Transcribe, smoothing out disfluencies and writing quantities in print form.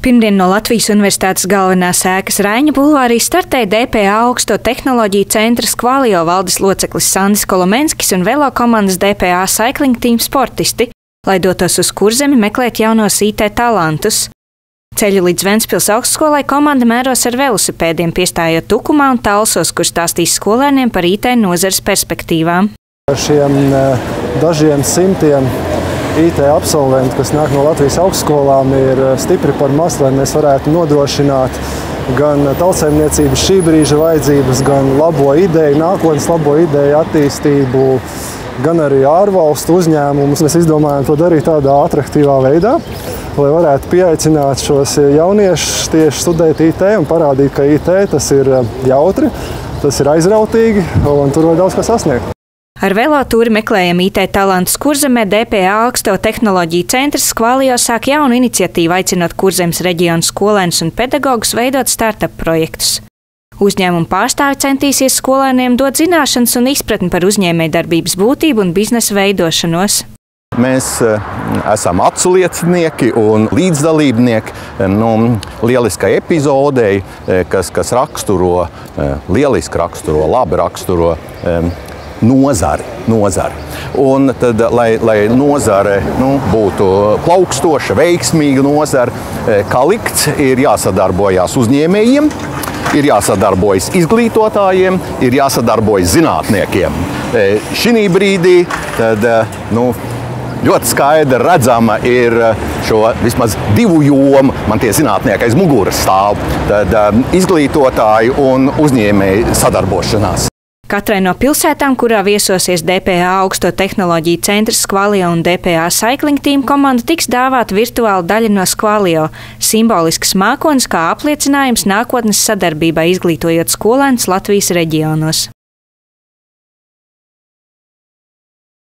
Pirmdien no Latvijas Universitātes galvenās ēkas Raiņa bulvārī startēja DPA augsto tehnoloģiju centra Squalio valdes loceklis Sandis Kolomenskis un velo komandas DPA Cycling Team sportisti, lai dotos uz Kurzemi meklēt jaunos IT talantus. Ceļu līdz Ventspils augstskolai komanda mēros ar velosipēdiem, piestājot Tukumā un Talsos, kur stāstīs skolēniem par IT nozares perspektīvām. Ar šiem dažiem simtiem IT absolventu, kas nāk no Latvijas augstskolām, ir stipri par maz, lai mēs varētu nodrošināt gan tautsaimniecības šī brīža vajadzības, gan labo ideju, nākotnes labo ideju attīstību, gan arī ārvalstu uzņēmumus. Mēs izdomājām to darīt tādā atraktīvā veidā, lai varētu pieaicināt šos jauniešus tieši studēt IT un parādīt, ka IT tas ir jautri, tas ir aizrautīgi un tur var daudz ko sasniegt. Ar velotūri meklējam IT talantus Kurzemē, DPA augsto tehnoloģiju centrs Squalio sāk jaunu iniciatīvu, aicinot Kurzemes reģionu skolēnus un pedagogus veidot startup projektus. Uzņēmuma pārstāvi centīsies skolēniem dot zināšanas un izpratni par uzņēmējdarbības būtību un biznesa veidošanos. Mēs esam aculiecinieki un līdzdalībnieki lieliskai epizodei, kas raksturo, lieliski raksturo, labi raksturo nozari. Un tad, lai nozare būtu plaukstoša, veiksmīga nozare, kā likts, ir jāsadarbojās uzņēmējiem, ir jāsadarbojas izglītotājiem, ir jāsadarbojas zinātniekiem. Šī brīdī tad, ļoti skaidri redzama ir šo vismaz divu jomu, man tie zinātnieki aiz muguras stāv, tad izglītotāji un uzņēmēji sadarbošanās. Katrai no pilsētām, kurā viesosies DPA augsto tehnoloģiju centrs Squalio un DPA Cycling Team komanda, tiks dāvāta virtuāla daļa no Squalio, simbolisks mākonis kā apliecinājums nākotnes sadarbībai, izglītojot skolēnus Latvijas reģionos.